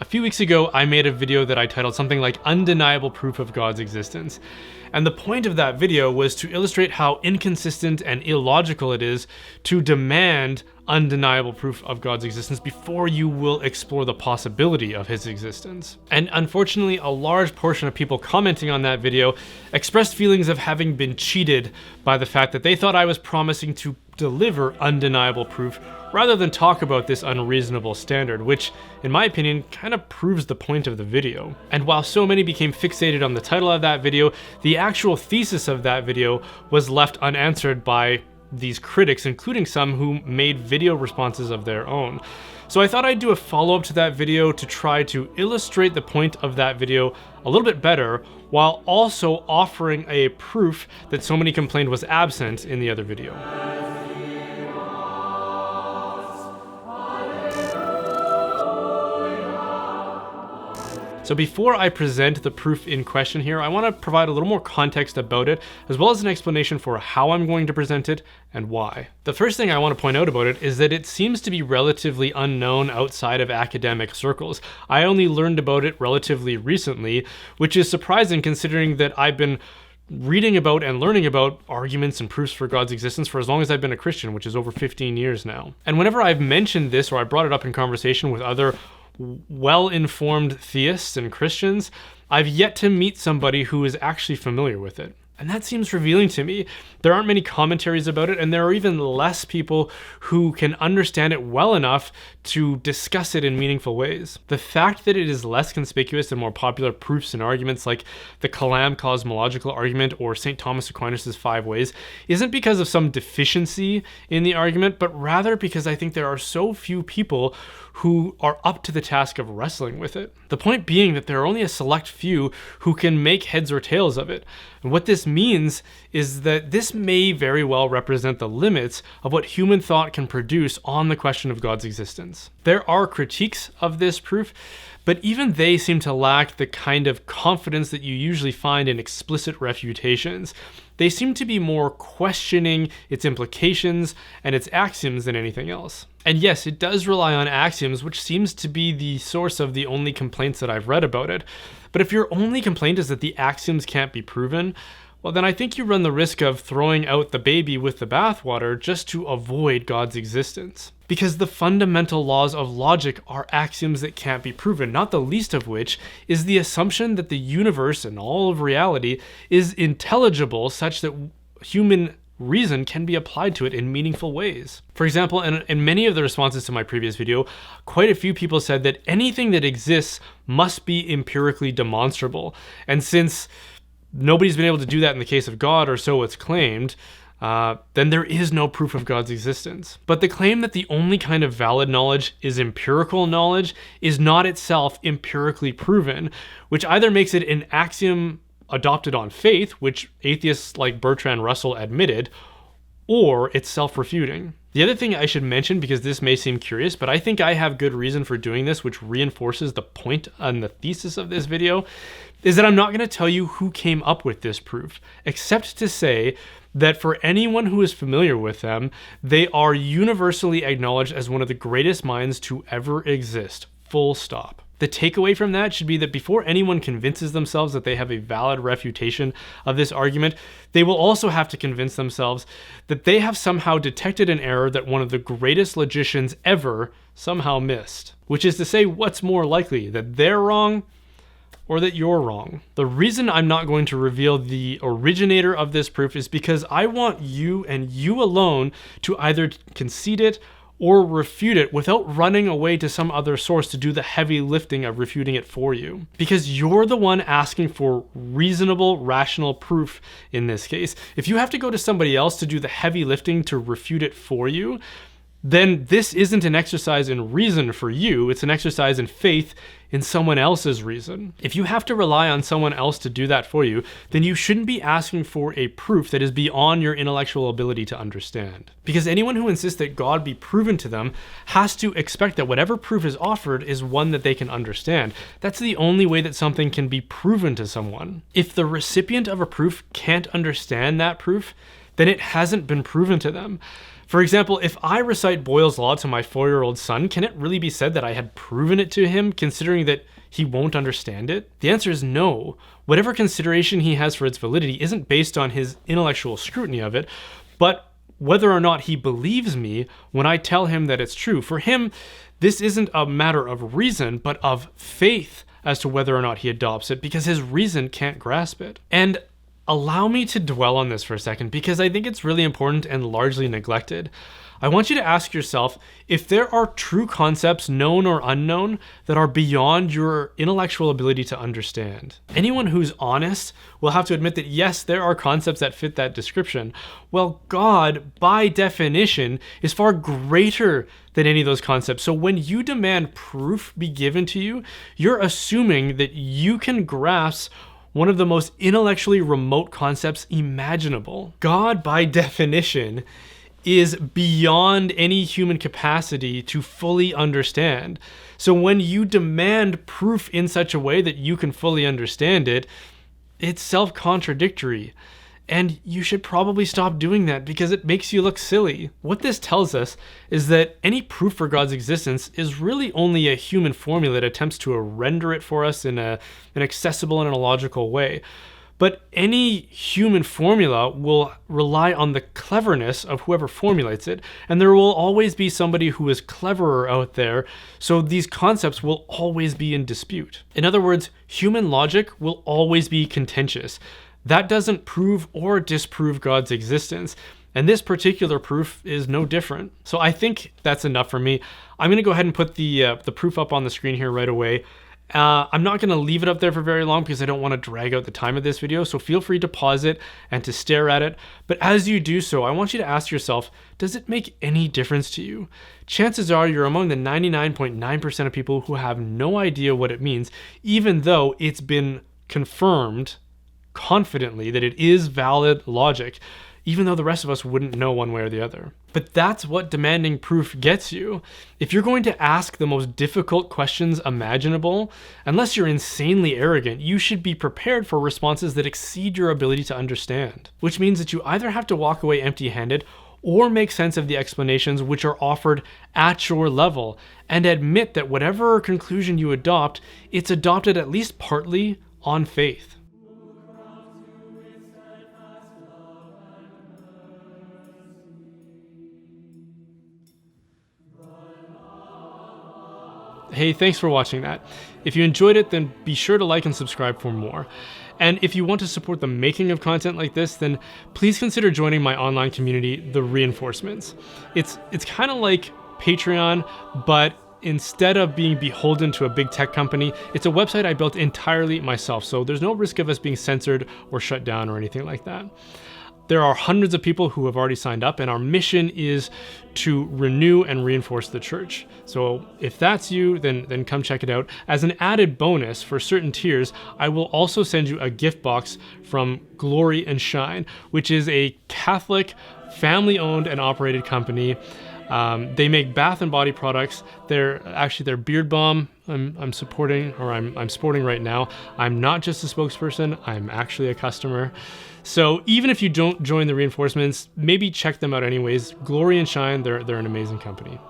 few weeks ago, I made a video that I titled something like Undeniable Proof of God's Existence. And the point of that video was to illustrate how inconsistent and illogical it is to demand undeniable proof of God's existence before you will explore the possibility of his existence. And unfortunately, a large portion of people commenting on that video expressed feelings of having been cheated by the fact that they thought I was promising to deliver undeniable proof rather than talk about this unreasonable standard, which, in my opinion, kind of proves the point of the video. And while so many became fixated on the title of that video, the actual thesis of that video was left unanswered by these critics, including some who made video responses of their own. So I thought I'd do a follow-up to that video to try to illustrate the point of that video a little bit better, while also offering a proof that so many complained was absent in the other video. So before I present the proof in question here, I want to provide a little more context about it, as well as an explanation for how I'm going to present it and why. The first thing I want to point out about it is that it seems to be relatively unknown outside of academic circles. I only learned about it relatively recently, which is surprising considering that I've been reading about and learning about arguments and proofs for God's existence for as long as I've been a Christian, which is over 15 years now. And whenever I've mentioned this or I brought it up in conversation with other well-informed theists and Christians, I've yet to meet somebody who is actually familiar with it. And that seems revealing to me. There aren't many commentaries about it, and there are even less people who can understand it well enough to discuss it in meaningful ways. The fact that it is less conspicuous than more popular proofs and arguments like the Kalam cosmological argument or St. Thomas Aquinas' 5 ways isn't because of some deficiency in the argument, but rather because I think there are so few people who are up to the task of wrestling with it. The point being that there are only a select few who can make heads or tails of it. And what this means is that this may very well represent the limits of what human thought can produce on the question of God's existence. There are critiques of this proof, but even they seem to lack the kind of confidence that you usually find in explicit refutations. They seem to be more questioning its implications and its axioms than anything else. And yes, it does rely on axioms, which seems to be the source of the only complaints that I've read about it. But if your only complaint is that the axioms can't be proven, well, then I think you run the risk of throwing out the baby with the bathwater just to avoid God's existence. Because the fundamental laws of logic are axioms that can't be proven, not the least of which is the assumption that the universe and all of reality is intelligible such that human reason can be applied to it in meaningful ways. For example, in many of the responses to my previous video, quite a few people said that anything that exists must be empirically demonstrable. And since nobody's been able to do that in the case of God, or so it's claimed, then there is no proof of God's existence. But the claim that the only kind of valid knowledge is empirical knowledge is not itself empirically proven, which either makes it an axiom adopted on faith, which atheists like Bertrand Russell admitted, or it's self-refuting. The other thing I should mention, because this may seem curious, but I think I have good reason for doing this, which reinforces the point and the thesis of this video, is that I'm not going to tell you who came up with this proof, except to say that for anyone who is familiar with them, they are universally acknowledged as one of the greatest minds to ever exist, full stop. The takeaway from that should be that before anyone convinces themselves that they have a valid refutation of this argument, they will also have to convince themselves that they have somehow detected an error that one of the greatest logicians ever somehow missed. Which is to say, what's more likely, that they're wrong or that you're wrong? The reason I'm not going to reveal the originator of this proof is because I want you and you alone to either concede it or refute it without running away to some other source to do the heavy lifting of refuting it for you. Because you're the one asking for reasonable, rational proof in this case. If you have to go to somebody else to do the heavy lifting to refute it for you, then this isn't an exercise in reason for you, it's an exercise in faith in someone else's reason. If you have to rely on someone else to do that for you, then you shouldn't be asking for a proof that is beyond your intellectual ability to understand. Because anyone who insists that God be proven to them has to expect that whatever proof is offered is one that they can understand. That's the only way that something can be proven to someone. If the recipient of a proof can't understand that proof, then it hasn't been proven to them. For example, if I recite Boyle's law to my 4-year-old son, can it really be said that I had proven it to him, considering that he won't understand it? The answer is no. Whatever consideration he has for its validity isn't based on his intellectual scrutiny of it, but whether or not he believes me when I tell him that it's true. For him, this isn't a matter of reason, but of faith as to whether or not he adopts it, because his reason can't grasp it. And allow me to dwell on this for a second, because I think it's really important and largely neglected. I want you to ask yourself if there are true concepts, known or unknown, that are beyond your intellectual ability to understand. Anyone who's honest will have to admit that yes, there are concepts that fit that description. Well, God, by definition, is far greater than any of those concepts. So when you demand proof be given to you, you're assuming that you can grasp one of the most intellectually remote concepts imaginable. God, by definition, is beyond any human capacity to fully understand. So when you demand proof in such a way that you can fully understand it, it's self-contradictory. And you should probably stop doing that because it makes you look silly. What this tells us is that any proof for God's existence is really only a human formula that attempts to render it for us in an accessible and in a logical way. But any human formula will rely on the cleverness of whoever formulates it, and there will always be somebody who is cleverer out there, so these concepts will always be in dispute. In other words, human logic will always be contentious. That doesn't prove or disprove God's existence, and this particular proof is no different. So I think that's enough for me. I'm going to go ahead and put the proof up on the screen here right away. I'm not going to leave it up there for very long because I don't want to drag out the time of this video, so feel free to pause it and to stare at it. But as you do so, I want you to ask yourself, does it make any difference to you? Chances are you're among the 99.9% of people who have no idea what it means, even though it's been confirmed confidently that it is valid logic, even though the rest of us wouldn't know one way or the other. But that's what demanding proof gets you. If you're going to ask the most difficult questions imaginable, unless you're insanely arrogant, you should be prepared for responses that exceed your ability to understand. Which means that you either have to walk away empty-handed or make sense of the explanations which are offered at your level, and admit that whatever conclusion you adopt, it's adopted at least partly on faith. Hey, thanks for watching that. If you enjoyed it, then be sure to like and subscribe for more. And if you want to support the making of content like this, then please consider joining my online community, The Reinforcements. It's kind of like Patreon, but instead of being beholden to a big tech company, it's a website I built entirely myself, so there's no risk of us being censored or shut down or anything like that. There are hundreds of people who have already signed up, and our mission is to renew and reinforce the church. So if that's you, then come check it out. As an added bonus for certain tiers, I will also send you a gift box from Glory and Shine, which is a Catholic, family-owned and operated company. They make bath and body products. They're their beard balm I'm supporting, or I'm sporting right now. I'm not just a spokesperson, I'm actually a customer. So even if you don't join the Reinforcements, maybe check them out anyways. Glory and Shine, they're an amazing company.